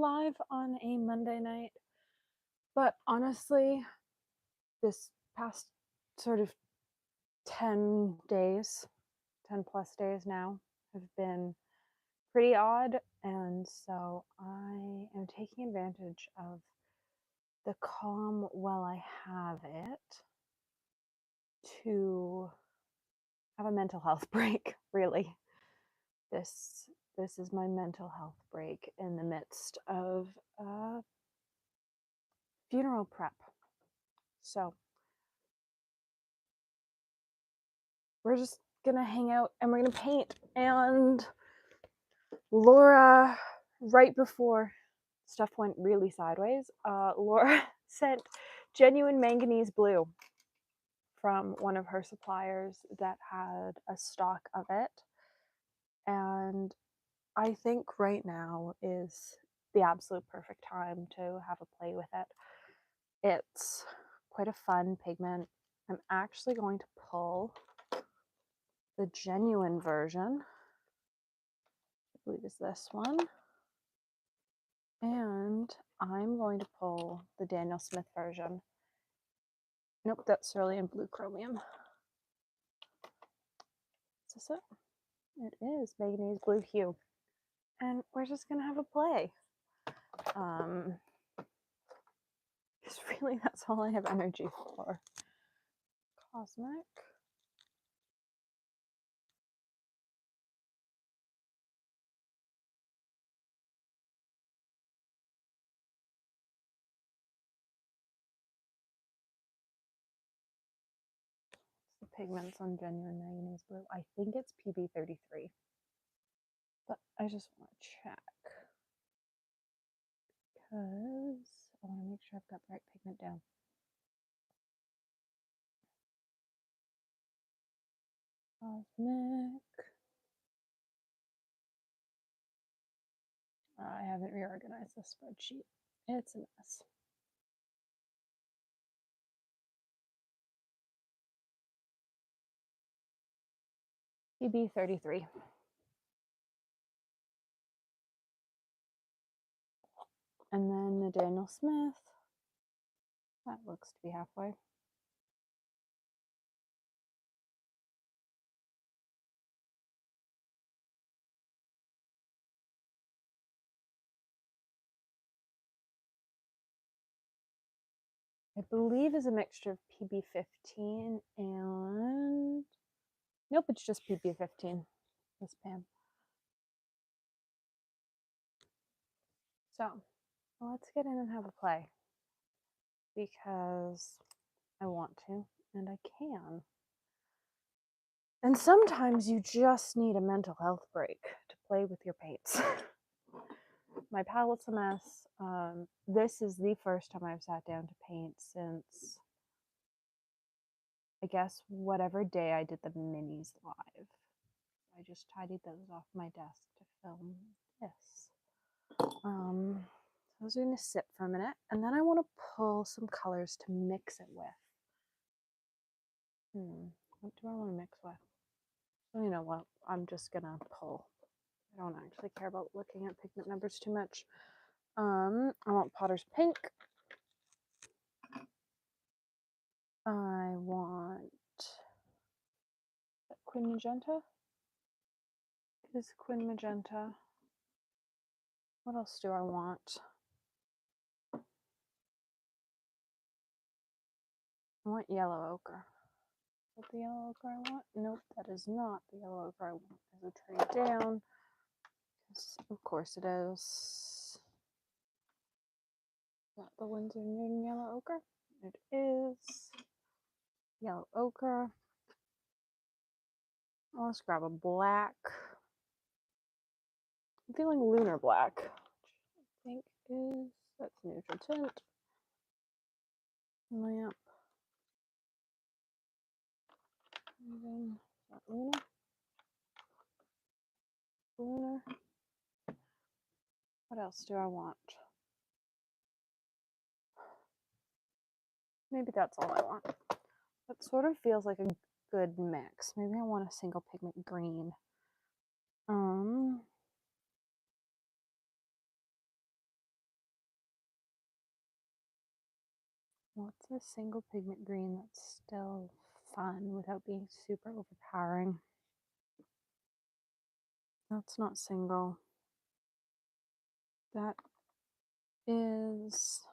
live on a Monday night, but honestly, this past sort of 10 days, 10 plus days now, have been pretty odd, and so I am taking advantage of the calm while I have it to have a mental health break, really. This is my mental health break in the midst of funeral prep. So we're just gonna hang out and we're gonna paint. And Laura, right before stuff went really sideways, Laura sent genuine manganese blue from one of her suppliers that had a stock of it. And I think right now is the absolute perfect time to have a play with it. It's quite a fun pigment. I'm actually going to pull the genuine version. I believe is this one. And I'm going to pull the Daniel Smith version. Nope, that's cerulean blue chromium. Is this it? It is manganese blue hue. And we're just gonna have a play. Because really that's all I have energy for. Cosmic. The pigments on genuine manganese blue. I think it's PB33. But I just want to check. Because I want to make sure I've got the right pigment down. Cosmic. I haven't reorganized the spreadsheet. It's a mess. PB33. And then the Daniel Smith. That looks to be halfway. I believe is a mixture of PB15 and... Nope, it's just PB15. This pan. So, let's get in and have a play. Because I want to, and I can. And sometimes you just need a mental health break to play with your paints. My palette's a mess. This is the first time I've sat down to paint since, I guess, whatever day I did the minis live. I just tidied those off my desk to film this. I was going to sit for a minute, and then I want to pull some colors to mix it with. What do I want to mix with? Well, you know what? I'm just gonna pull. I don't actually care about looking at pigment numbers too much. I want Potter's Pink. I want Quin Magenta. Is Quin Magenta. What else do I want? I want Yellow Ochre. Is that the Yellow Ochre I want? Nope, that is not the Yellow Ochre I want. There's a trade down. Of course it is. Is that the Winsor Yellow Ochre? It is. Yellow Ochre. Let's grab a black. I'm feeling Lunar black, which I think is, that's neutral tint. Lamp. And then, is that Lunar? Lunar. What else do I want? Maybe that's all I want. That sort of feels like a good mix. Maybe I want a single pigment green. What's a single pigment green that's still fun without being super overpowering? That's not single. That is...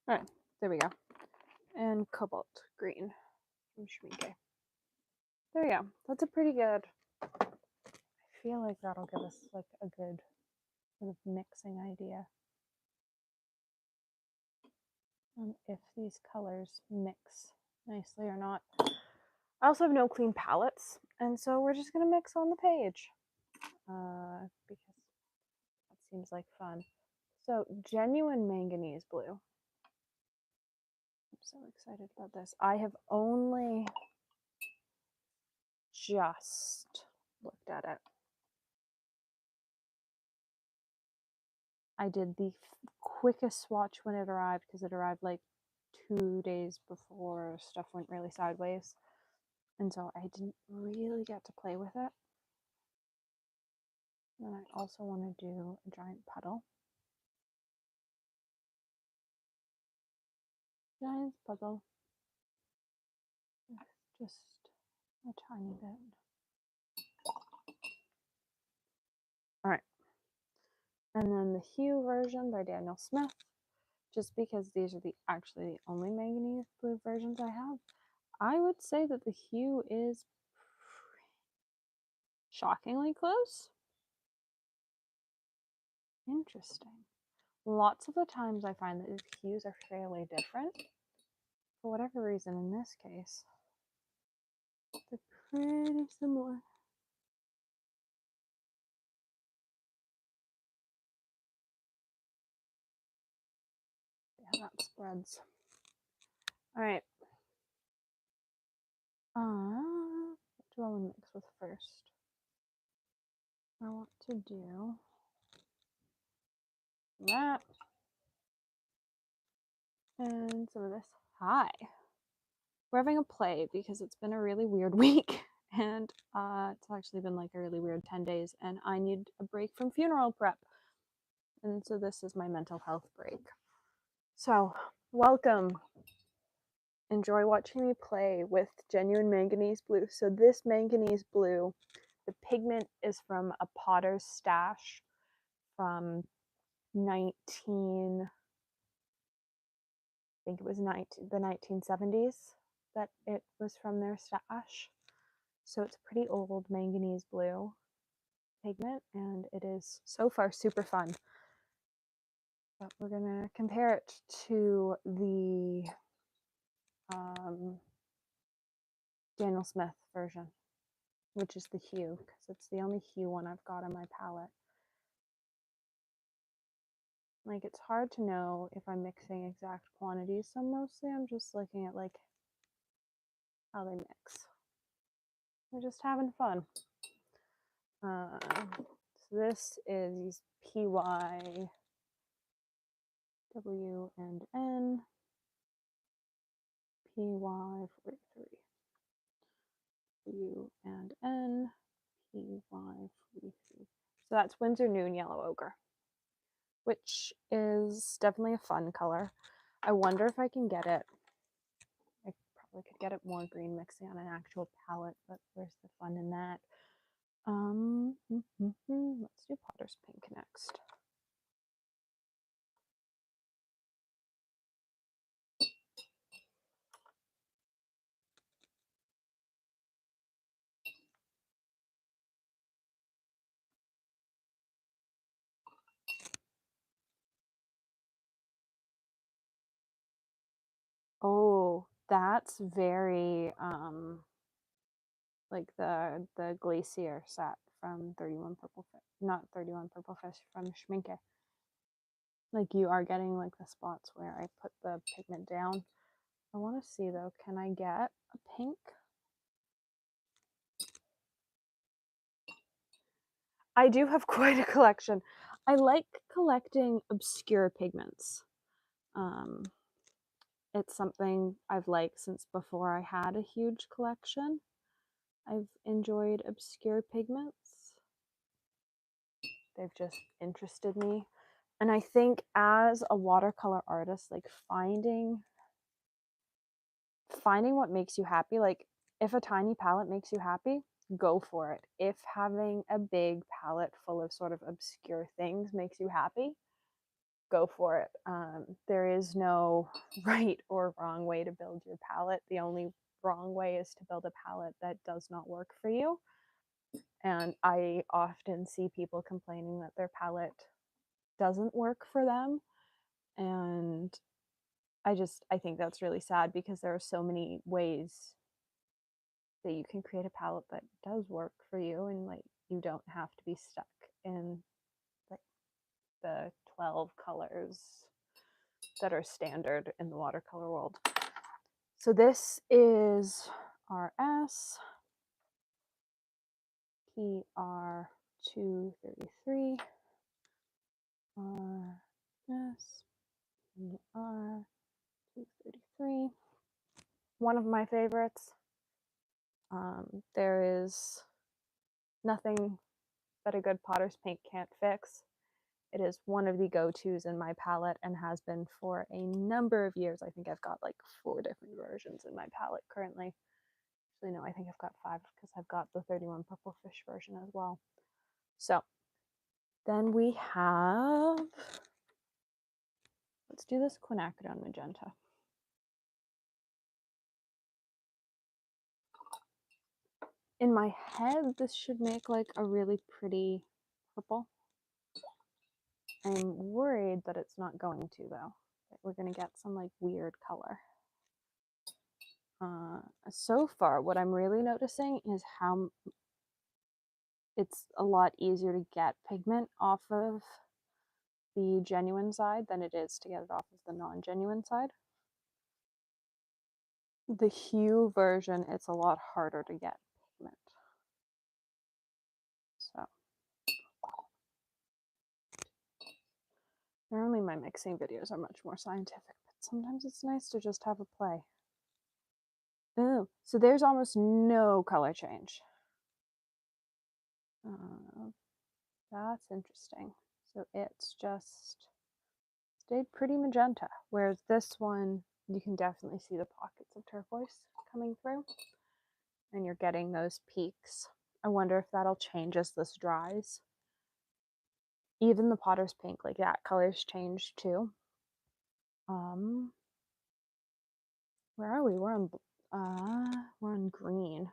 All right, there we go. And Cobalt green from Schmincke. There we go. That's a pretty good... I feel like that'll give us like a good sort of mixing idea on if these colors mix nicely or not. I also have no clean palettes, and so we're just going to mix on the page because that seems like fun. So, genuine manganese blue. I'm so excited about this. I have only just looked at it. I did the quickest swatch when it arrived because it arrived like 2 days before stuff went really sideways. And so I didn't really get to play with it. And I also want to do a giant puddle. Giant puddle. Just a tiny bit. Alright. And then the hue version by Daniel Smith. Just because these are actually the only manganese blue versions I have, I would say that the hue is shockingly close. Interesting. Lots of the times I find that the hues are fairly different. For whatever reason, in this case, they're pretty similar. Yeah, that spreads. All right. What do I want to mix with first? I want to do that and some of this. Hi. We're having a play because it's been a really weird week, and it's actually been like a really weird 10 days, and I need a break from funeral prep. And so this is my mental health break. So, welcome. Enjoy watching me play with genuine manganese blue. So this manganese blue, the pigment is from a potter's stash from I think it was the 1970s that it was from their stash. So it's pretty old manganese blue pigment, and it is so far super fun. But we're gonna compare it to the Daniel Smith version, which is the hue, because it's the only hue one I've got on my palette. Like, it's hard to know if I'm mixing exact quantities, so mostly I'm just looking at like how they mix. We're just having fun. So this is YInMn, PY43, YInMn, PY43. So that's Winsor Noon Yellow Ochre, which is definitely a fun color. I wonder if I can get it. I probably could get it more green mixing on an actual palette, but where's the fun in that? Let's do Potter's Pink next. Oh, that's very like the Glacier set from 31 Purple Fish, not 31 Purple Fish, from Schmincke. Like, you are getting like the spots where I put the pigment down. I want to see though, can I get a pink? I do have quite a collection. I like collecting obscure pigments. It's something I've liked since before I had a huge collection. I've enjoyed obscure pigments. They've just interested me. And I think as a watercolor artist, like finding what makes you happy, like if a tiny palette makes you happy, go for it. If having a big palette full of sort of obscure things makes you happy, go for it. There is no right or wrong way to build your palette. The only wrong way is to build a palette that does not work for you. And I often see people complaining that their palette doesn't work for them. And I think that's really sad because there are so many ways that you can create a palette that does work for you, and like you don't have to be stuck in like the 12 colors that are standard in the watercolor world. So this is RS PR233 RS PR233. One of my favorites. There is nothing that a good potter's paint can't fix. It is one of the go-tos in my palette and has been for a number of years. I think I've got like 4 different versions in my palette currently. Actually, no, I think I've got 5 because I've got the 31 Purple Fish version as well. So then we have, let's do this quinacridone magenta. In my head, this should make like a really pretty purple. I'm worried that it's not going to though. That we're going to get some like weird color. So far, what I'm really noticing is how it's a lot easier to get pigment off of the genuine side than it is to get it off of the non-genuine side. The hue version, it's a lot harder to get pigment. So normally my mixing videos are much more scientific, but sometimes it's nice to just have a play. Ooh, so there's almost no color change. That's interesting. So it's just stayed pretty magenta, whereas this one, you can definitely see the pockets of turquoise coming through, and you're getting those peaks. I wonder if that'll change as this dries. Even the potter's pink, like that color's changed too. Where are we? We're on green.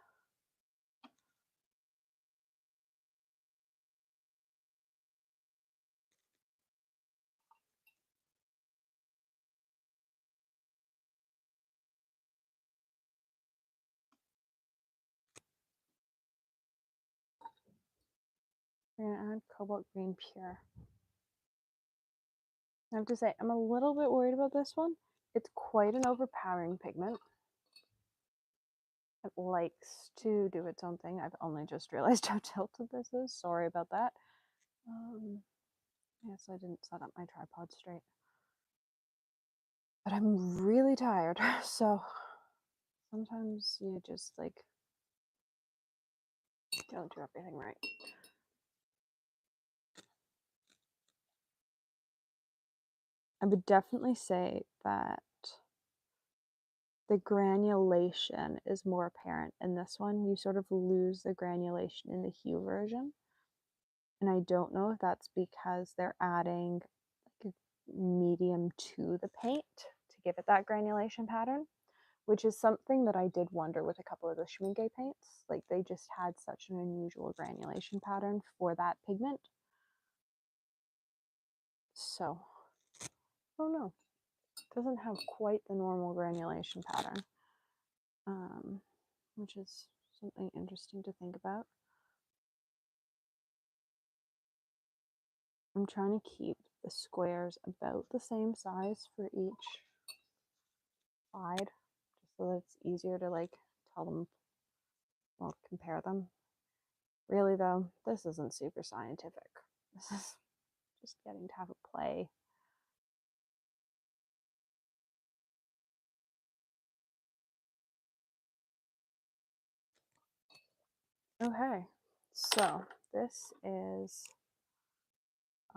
We're gonna add Cobalt Green Pure. I have to say, I'm a little bit worried about this one. It's quite an overpowering pigment. It likes to do its own thing. I've only just realized how tilted this is. Sorry about that. Yes, I didn't set up my tripod straight. But I'm really tired, so sometimes you just like don't do everything right. I would definitely say that the granulation is more apparent in this one. You sort of lose the granulation in the hue version. And I don't know if that's because they're adding like a medium to the paint to give it that granulation pattern, which is something that I did wonder with a couple of the Schmincke paints. Like they just had such an unusual granulation pattern for that pigment. So, I don't know. It doesn't have quite the normal granulation pattern, which is something interesting to think about. I'm trying to keep the squares about the same size for each side, just so that it's easier to like tell them, well, compare them. Really though, this isn't super scientific. This is just getting to have a play. Okay, so this is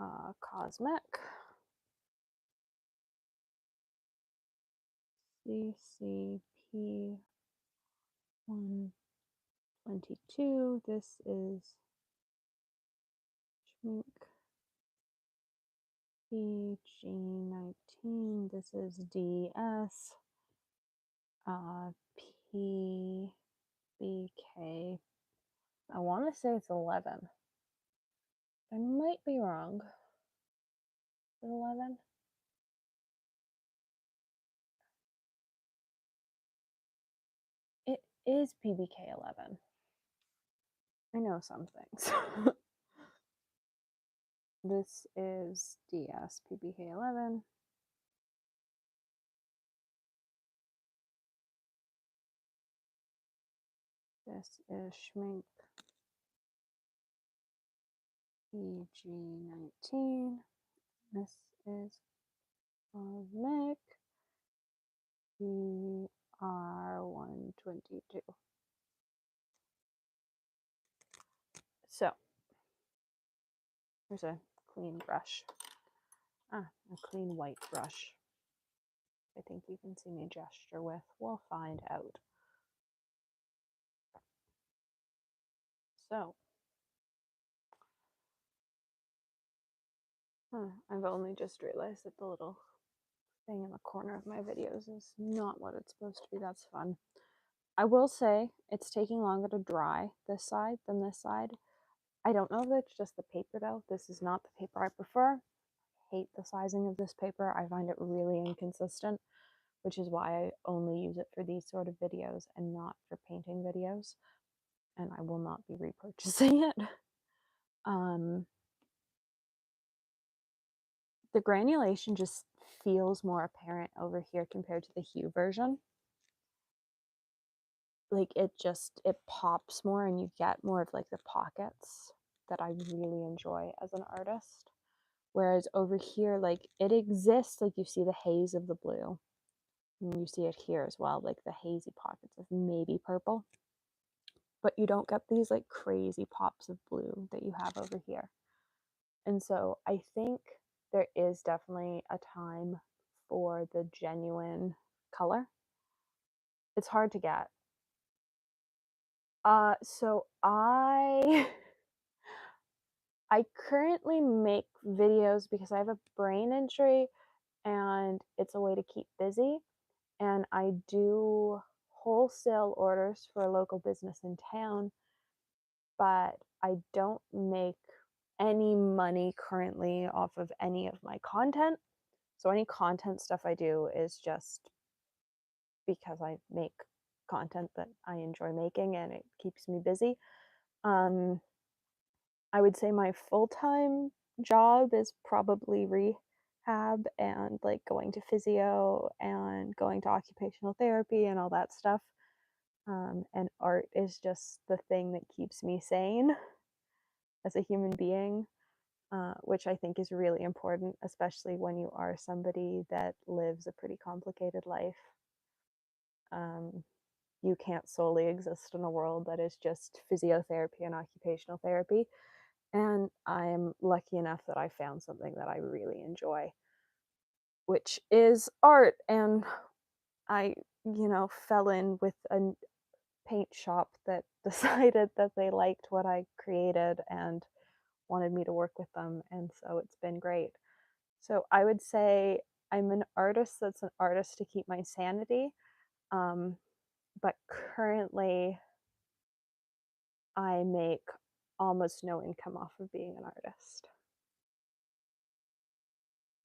Cozmick. CCP 122. This is Schmincke PG19. This is DS PBK. I want to say it's 11. I might be wrong. Is it 11? It is PBK 11. I know some things. This is DS PBK 11. This is Schmincke PG19. This is Cozmick PR122. So, here's a clean brush. A clean white brush. I think you can see me gesture with. We'll find out. So, I've only just realized that the little thing in the corner of my videos is not what it's supposed to be. That's fun. I will say it's taking longer to dry this side than this side. I don't know if it's just the paper though. This is not the paper I prefer. I hate the sizing of this paper. I find it really inconsistent, which is why I only use it for these sort of videos and not for painting videos. And I will not be repurchasing it. The granulation just feels more apparent over here compared to the hue version. Like it pops more and you get more of like the pockets that I really enjoy as an artist. Whereas over here, like it exists, like you see the haze of the blue. And you see it here as well, like the hazy pockets of maybe purple. But you don't get these like crazy pops of blue that you have over here. And so I think there is definitely a time for the genuine color. It's hard to get. So I currently make videos because I have a brain injury and it's a way to keep busy. And I do wholesale orders for a local business in town, but I don't make any money currently off of any of my content. So any content stuff I do is just because I make content that I enjoy making and it keeps me busy. I would say my full-time job is probably rehab and like going to physio and going to occupational therapy and all that stuff. And art is just the thing that keeps me sane as a human being, which I think is really important, especially when you are somebody that lives a pretty complicated life. You can't solely exist in a world that is just physiotherapy and occupational therapy. And I'm lucky enough that I found something that I really enjoy, which is art. And I, fell in with a paint shop that decided that they liked what I created and wanted me to work with them. And so it's been great. So I would say I'm an artist that's an artist to keep my sanity. But currently I make almost no income off of being an artist.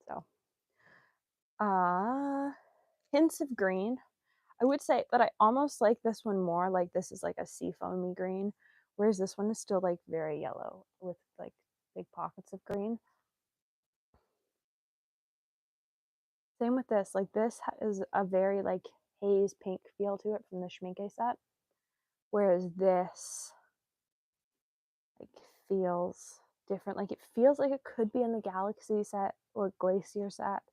So, hints of green. I would say that I almost like this one more. Like this is like a seafoamy green, whereas this one is still like very yellow with like big pockets of green. Same with this. Like this is a very like haze pink feel to it from the Schmincke set, whereas this like feels different. Like it feels like it could be in the Galaxy set or Glacier set,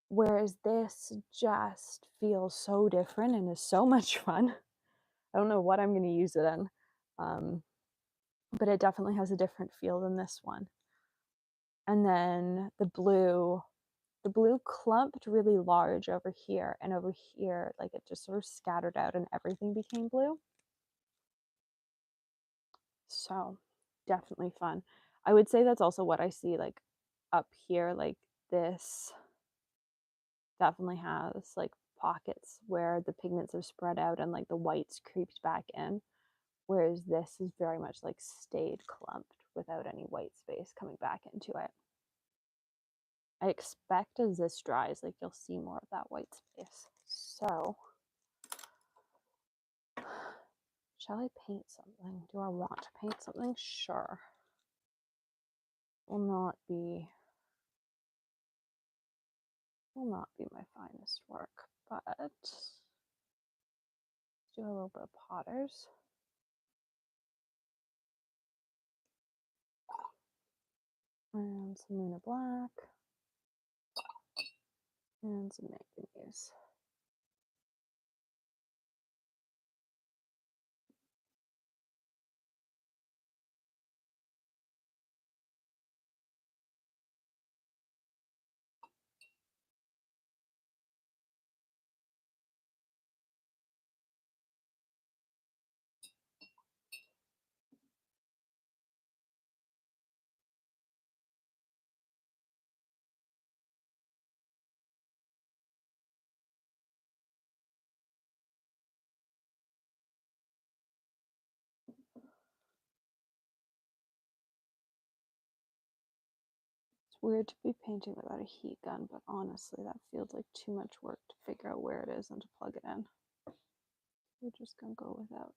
whereas this just feels so different and is so much fun. I don't know what I'm going to use it in, but it definitely has a different feel than this one. And then the blue the blue clumped really large over here, and over here, like it just sort of scattered out and everything became blue. So definitely fun. I would say that's also what I see like up here, like this definitely has like pockets where the pigments are spread out and like the whites creeped back in, whereas this is very much like stayed clumped without any white space coming back into it. I expect as this dries, like you'll see more of that white space. So, shall I paint something? Do I want to paint something? Sure. Will not be my finest work, but let's do a little bit of Potters. And some Lunar Black. And some Manganese. It's weird to be painting without a heat gun, but honestly, that feels like too much work to figure out where it is and to plug it in. We're just gonna go without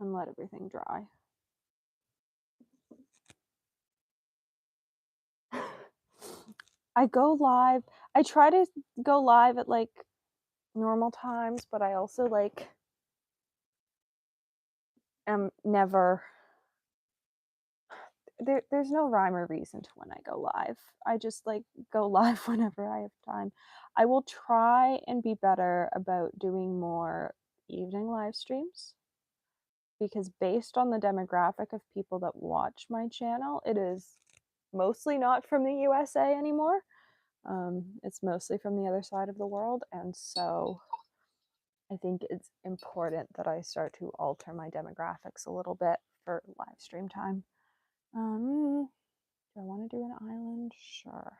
and let everything dry. I go live. I try to go live at like normal times, but I also like am never there's no rhyme or reason to when I go live. I just like go live whenever I have time. I will try and be better about doing more evening live streams, because based on the demographic of people that watch my channel, it is mostly not from the USA anymore. It's mostly from the other side of the world, and so I think it's important that I start to alter my demographics a little bit for live stream time. Do I want to do an island? Sure.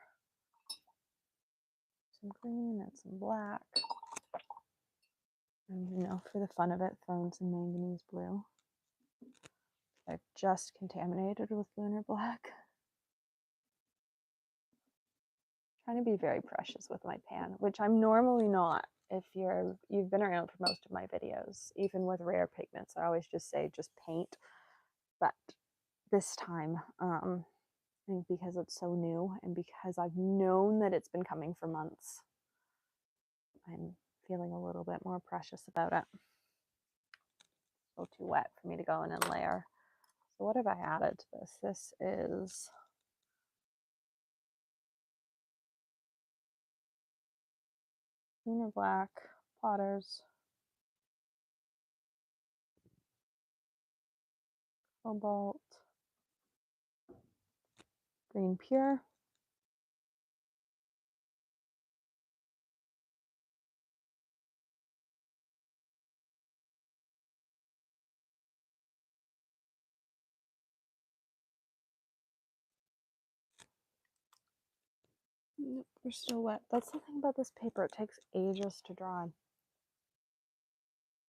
Some green and some black. And, you know, for the fun of it, throw some manganese blue. I've just contaminated with lunar black. Trying to be very precious with my pan, which I'm normally not. If you've been around for most of my videos, even with rare pigments, I always just say just paint. But this time, I think because it's so new and because I've known that it's been coming for months, I'm feeling a little bit more precious about it. It's a little too wet for me to go in and layer. So what have I added to this? This is Lunar Black, Potters, Cobalt, Green Pure, nope, we're still wet. That's the thing about this paper, it takes ages to dry.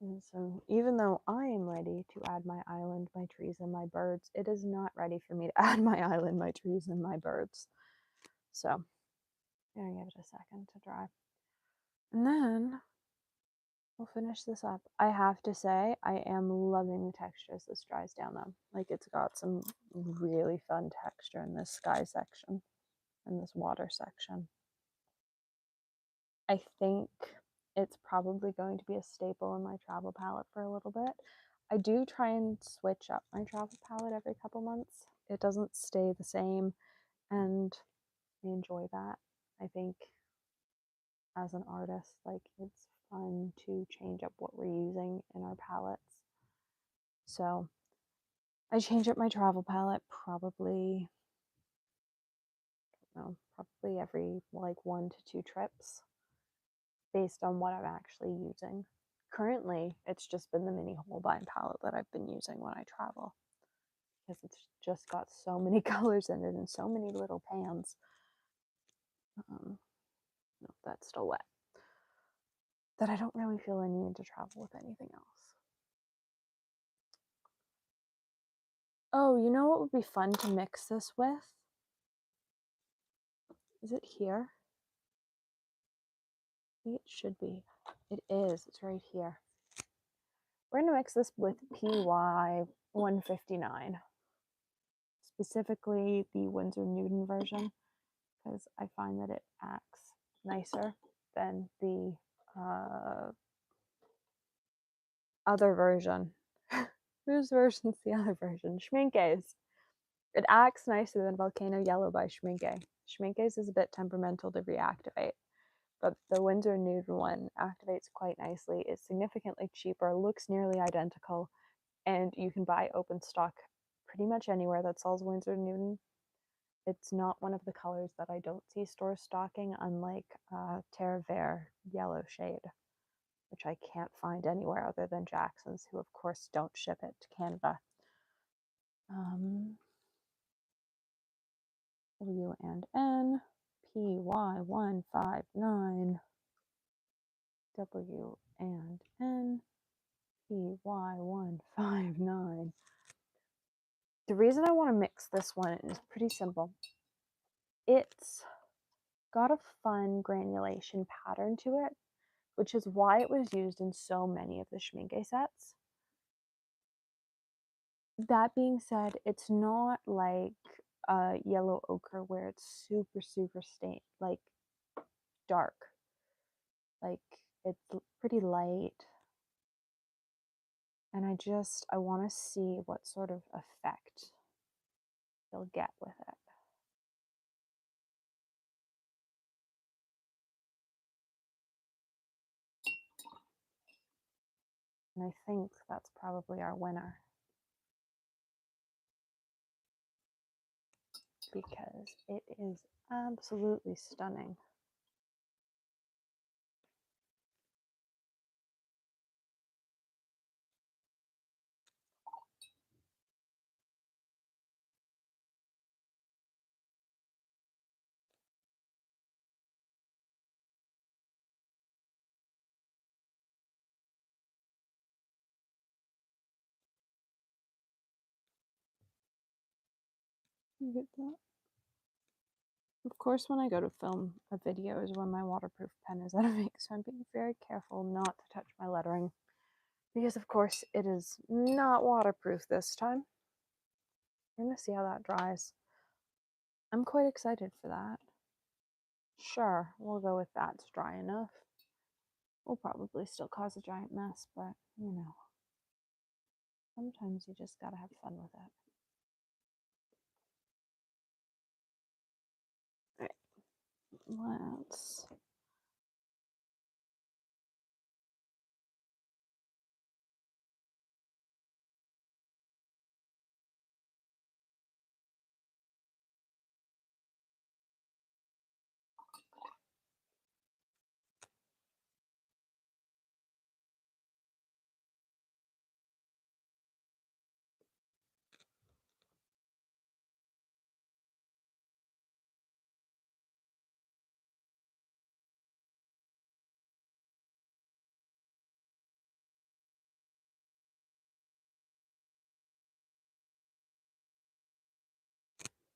And so even though I am ready to add my island, my trees, and my birds, it is not ready for me to add my island, my trees, and my birds. So I'm gonna give it a second to dry. And then we'll finish this up. I have to say, I am loving the texture as this dries down though. Like it's got some really fun texture in this sky section and this water section. I think it's probably going to be a staple in my travel palette for a little bit. I do try and switch up my travel palette every couple months. It doesn't stay the same, and I enjoy that. I think as an artist, like it's fun to change up what we're using in our palettes. So I change up my travel palette probably know, probably every like 1 to 2 trips based on what I'm actually using. Currently, it's just been the mini Holbein palette that I've been using when I travel because it's just got so many colors in it and so many little pans. No, that's still wet. That I don't really feel a need to travel with anything else. Oh, you know what would be fun to mix this with? Is it here? I think it should be. It is. It's right here. We're going to mix this with PY 159, specifically the Winsor Newton version, because I find that it acts nicer than the other version. Whose version's the other version? Schmincke's. It acts nicer than Volcano Yellow by Schmincke. Schmincke's is a bit temperamental to reactivate, but the Winsor Newton one activates quite nicely. It's significantly cheaper, looks nearly identical, and you can buy open stock pretty much anywhere that sells Winsor Newton. It's not one of the colors that I don't see store stocking, unlike Terre Vert yellow shade, which I can't find anywhere other than Jackson's, who of course don't ship it to Canada. YInMn, PY159, YInMn, PY159. The reason I want to mix this one is pretty simple. It's got a fun granulation pattern to it, which is why it was used in so many of the Schmincke sets. That being said, it's not like a yellow ochre where it's super stained, like dark. Like it's pretty light. And I want to see what sort of effect you'll get with it. And I think that's probably our winner. Because it is absolutely stunning. You get that? Of course, when I go to film a video is when my waterproof pen is out of ink, so I'm being very careful not to touch my lettering. Because, of course, it is not waterproof this time. We're going to see how that dries. I'm quite excited for that. Sure, we'll go with that's dry enough. We'll probably still cause a giant mess, but, you know, sometimes you just gotta have fun with it. Alright, let's...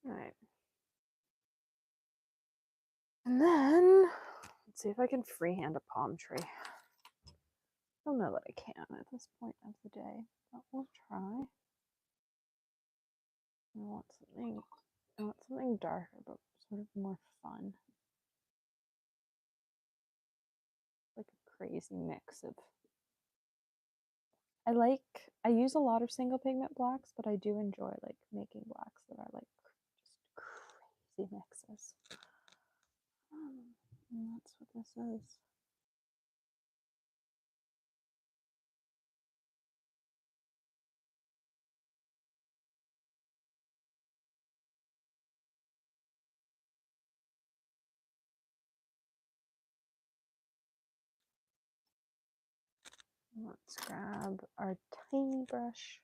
Alright. And then, let's see if I can freehand a palm tree. I don't know that I can at this point of the day, but we'll try. I want something darker, but sort of more fun. Like a crazy mix of... I use a lot of single pigment blacks, but I do enjoy like making blacks that are like just crazy mixes. And that's what this is. Let's grab our tiny brush.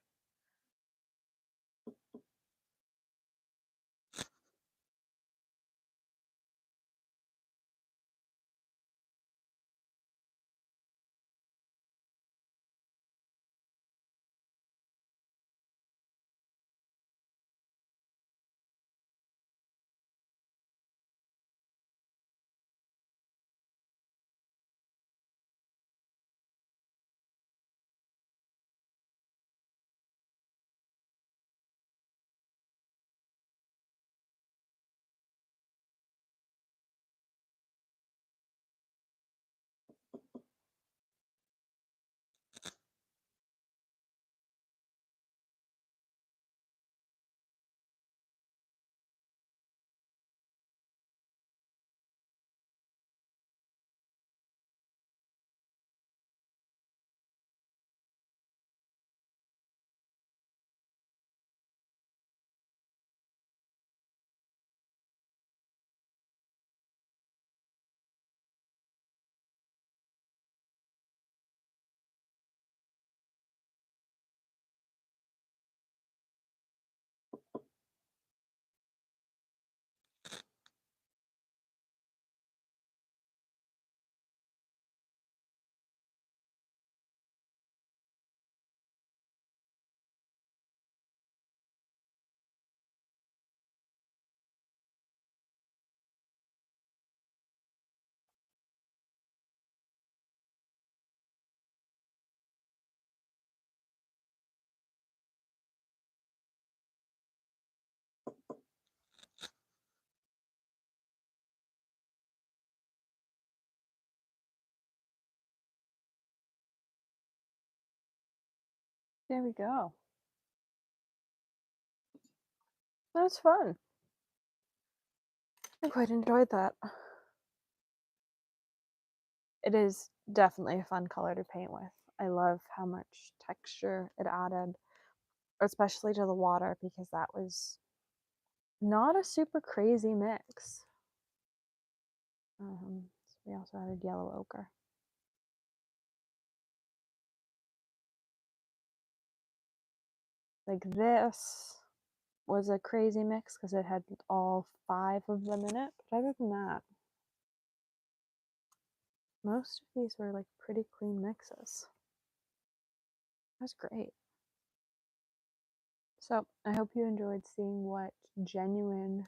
There we go. That was fun. I quite enjoyed that. It is definitely a fun color to paint with. I love how much texture it added, especially to the water, because that was not a super crazy mix. So we also added yellow ochre. Like this was a crazy mix because it had all 5 of them in it. But other than that, most of these were like pretty clean mixes. That's great. So I hope you enjoyed seeing what genuine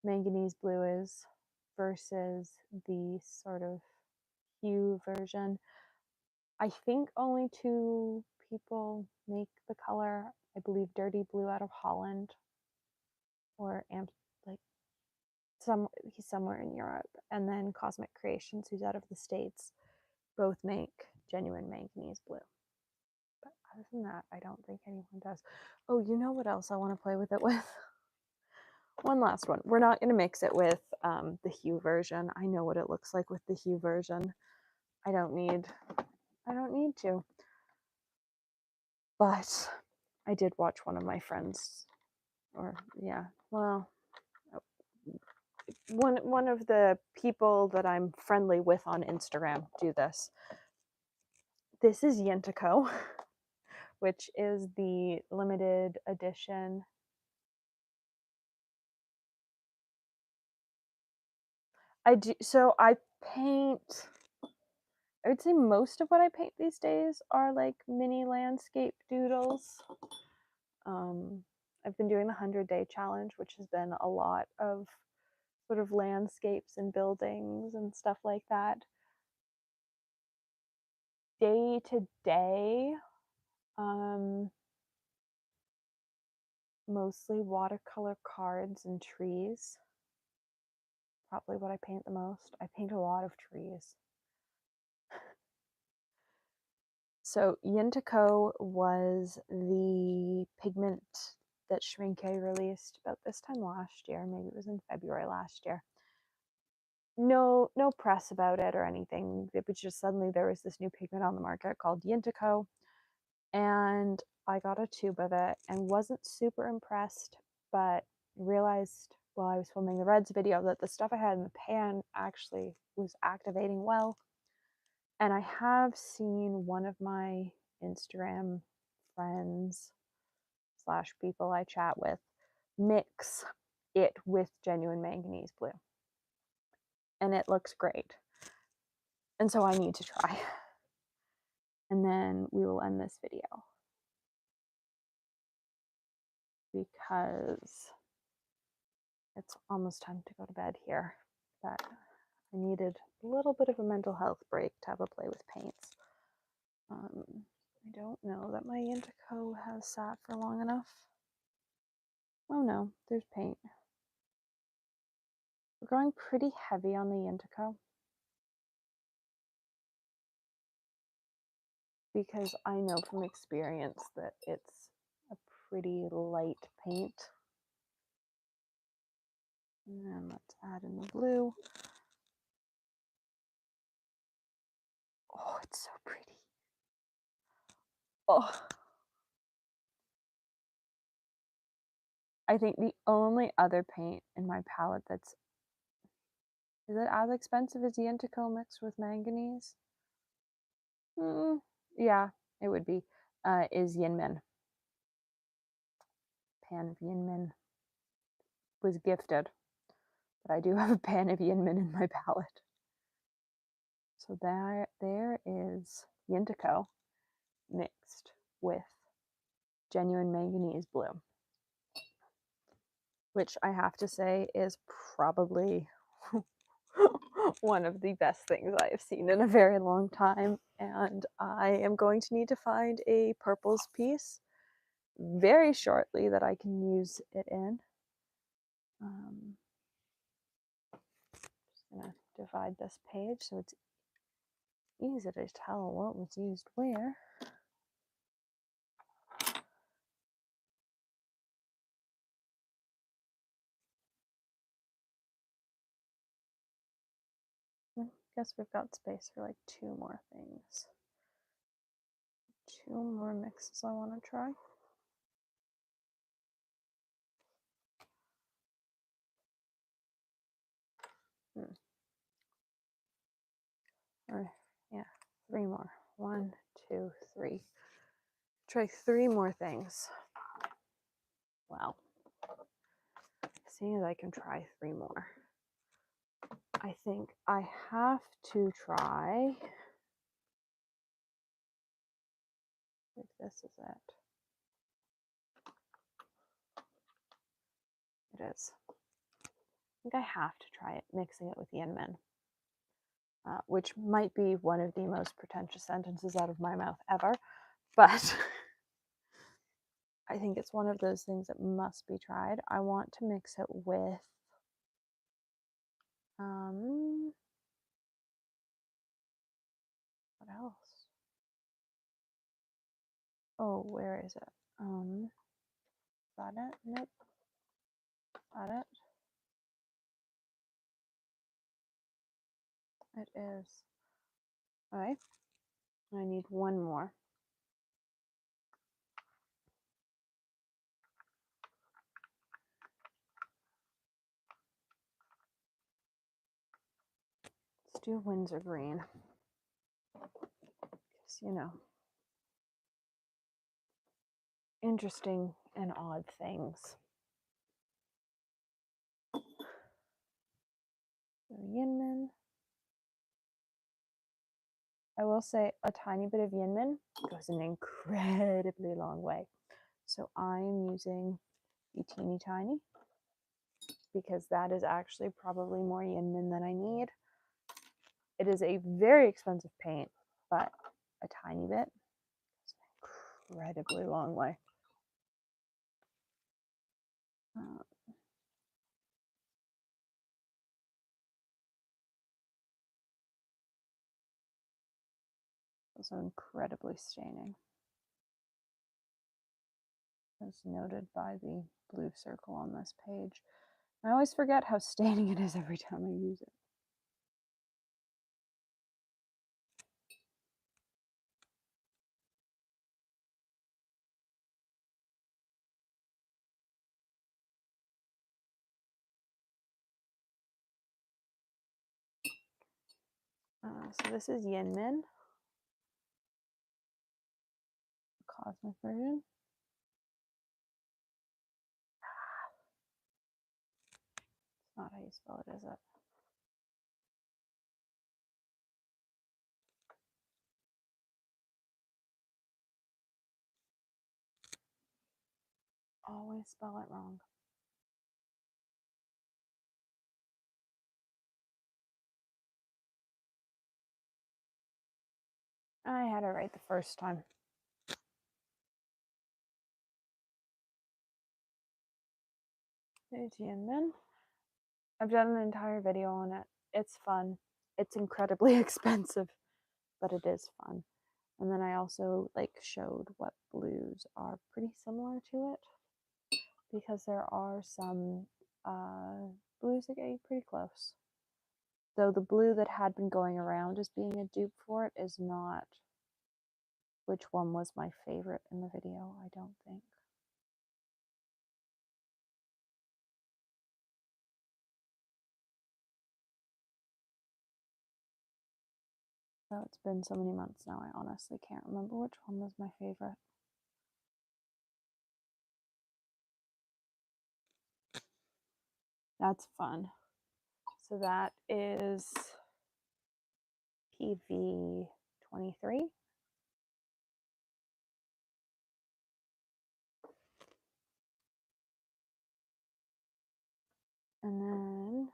manganese blue is versus the sort of hue version. I think only 2 people make the color. I believe Dirty Blue out of Holland, or like he's somewhere in Europe, and then Cosmic Creations, who's out of the States. Both make genuine manganese blue. But other than that, I don't think anyone does. Oh, you know what else I want to play with it with? One last one. We're not going to mix it with the hue version. I know what it looks like with the hue version. I don't need to. But I did watch one of my friends, or yeah, well, one of the people that I'm friendly with on Instagram do this. This is YInTiCo, which is the limited edition. I paint, I would say most of what I paint these days are like mini landscape doodles. I've been doing the 100-day challenge, which has been a lot of sort of landscapes and buildings and stuff like that. Day to day, mostly watercolor cards and trees. Probably what I paint the most. I paint a lot of trees. So YInTiCo was the pigment that Schmincke released about this time last year. Maybe it was in February last year. No press about it or anything. It was just suddenly there was this new pigment on the market called YInTiCo, and I got a tube of it and wasn't super impressed, but realized while I was filming the Reds video that the stuff I had in the pan actually was activating well. And I have seen one of my Instagram friends / people I chat with mix it with genuine manganese blue. And it looks great. And so I need to try. And then we will end this video. Because it's almost time to go to bed here. But I needed a little bit of a mental health break to have a play with paints. I don't know that my YInTiCo has sat for long enough. Oh no, there's paint. We're going pretty heavy on the YInTiCo because I know from experience that it's a pretty light paint. And then let's add in the blue. Oh, it's so pretty. Oh. I think the only other paint in my palette that's... Is it as expensive as YInTiCo mixed with manganese? Yeah, it would be. Is YInMn. Pan of YInMn. Was gifted. But I do have a pan of YInMn in my palette. So there is YInTiCo mixed with genuine manganese blue. Which I have to say is probably one of the best things I have seen in a very long time. And I am going to need to find a purples piece very shortly that I can use it in. Just gonna divide this page so it's easy to tell what was used where. I guess we've got space for like 2 more things. 2 more mixes I want to try. Or, yeah, 3 more. 1, 2, 3. Try 3 more things. Wow. Seeing as I can try 3 more. I think I have to try. I think this is it. It is. I think I have to try it, mixing it with YInMn. Which might be one of the most pretentious sentences out of my mouth ever, but I think it's one of those things that must be tried. I want to mix it with what else? Oh, where is it? Is that it? Nope. Is that it? It is. All right. I need 1 more. Let's do Winsor green. Because, you know, interesting and odd things. YInMn. I will say a tiny bit of YInMn goes an incredibly long way. So I am using the teeny tiny because that is actually probably more YInMn than I need. It is a very expensive paint, but a tiny bit goes an incredibly long way. Also incredibly staining, as noted by the blue circle on this page. I always forget how staining it is every time I use it. So this is YInMn, Cosmic version. It's not how you spell it, is it? Always spell it wrong. I had it right the first time. There's YInMn. I've done an entire video on it. It's fun. It's incredibly expensive, but it is fun. And then I also like showed what blues are pretty similar to it, because there are some blues that get pretty close. Though the blue that had been going around as being a dupe for it is not which one was my favorite in the video, I don't think. So it's been so many months now, I honestly can't remember which one was my favorite. That's fun. So that is PV 23. And then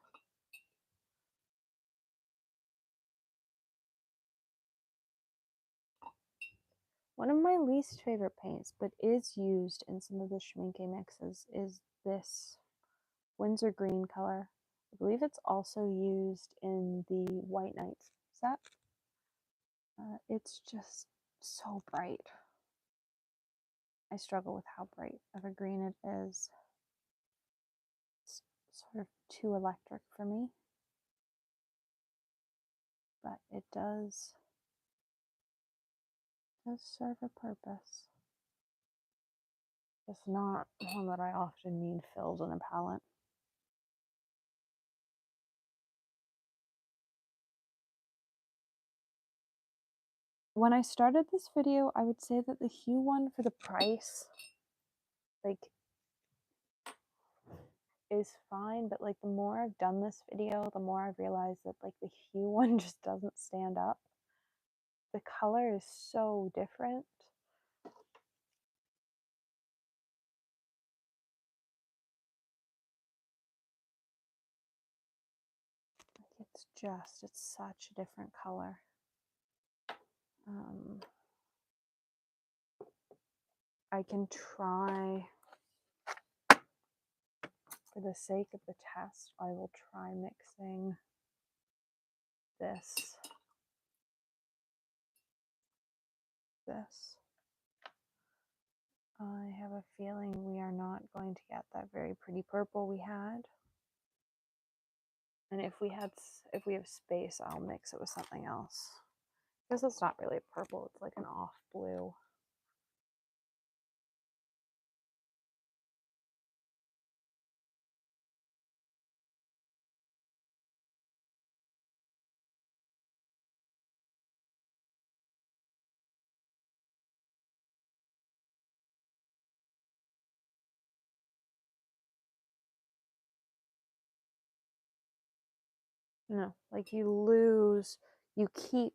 one of my least favorite paints, but is used in some of the Schmincke mixes, is this Winsor green color. I believe it's also used in the White Knights set. It's just so bright. I struggle with how bright of a green it is. It's sort of too electric for me, but it does serve a purpose. It's not one that I often need filled in a palette. When I started this video, I would say that the hue one for the price, like, is fine, but like the more I've done this video, the more I've realized that like the hue one just doesn't stand up. The color is so different. It's such a different color. I can try, for the sake of the test, I will try mixing this. I have a feeling we are not going to get that very pretty purple we had. And if we have space, I'll mix it with something else. Because it's not really a purple, it's like an off blue. No, like you keep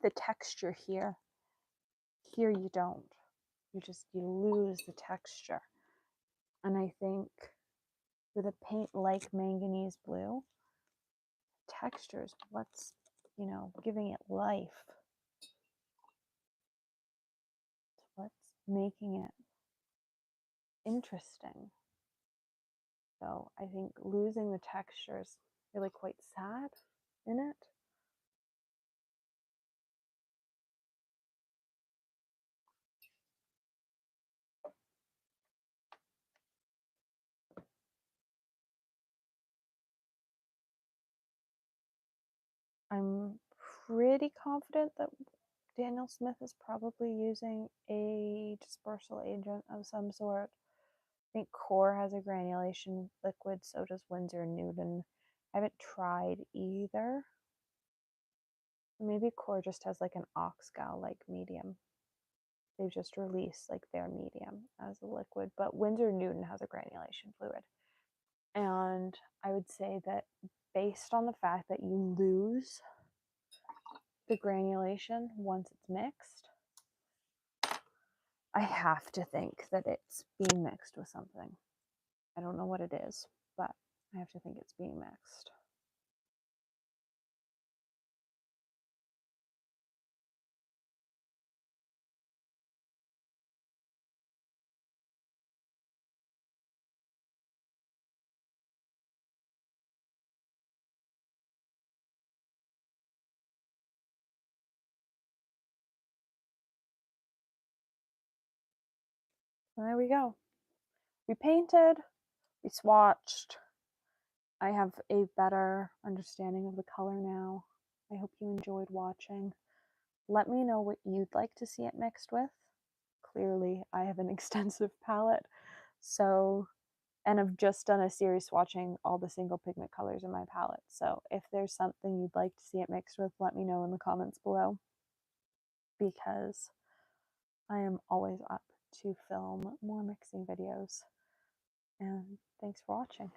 the texture here. Here you don't. You lose the texture. And I think with a paint like Manganese blue, texture is what's, giving it life. It's what's making it interesting. So I think losing the texture is really quite sad in it. I'm pretty confident that Daniel Smith is probably using a dispersal agent of some sort. I think Core has a granulation liquid, so does Winsor and Newton. I haven't tried either. Maybe Core just has like an Oxgal like medium. They've just released like their medium as a liquid, but Winsor Newton has a granulation fluid. And I would say that based on the fact that you lose the granulation once it's mixed, I have to think that it's being mixed with something. I don't know what it is, but I have to think it's being mixed. So there we go. We painted, we swatched. I have a better understanding of the color now. I hope you enjoyed watching. Let me know what you'd like to see it mixed with. Clearly, I have an extensive palette, so, and I've just done a series swatching all the single pigment colors in my palette. So if there's something you'd like to see it mixed with, let me know in the comments below, because I am always up to film more mixing videos. And thanks for watching.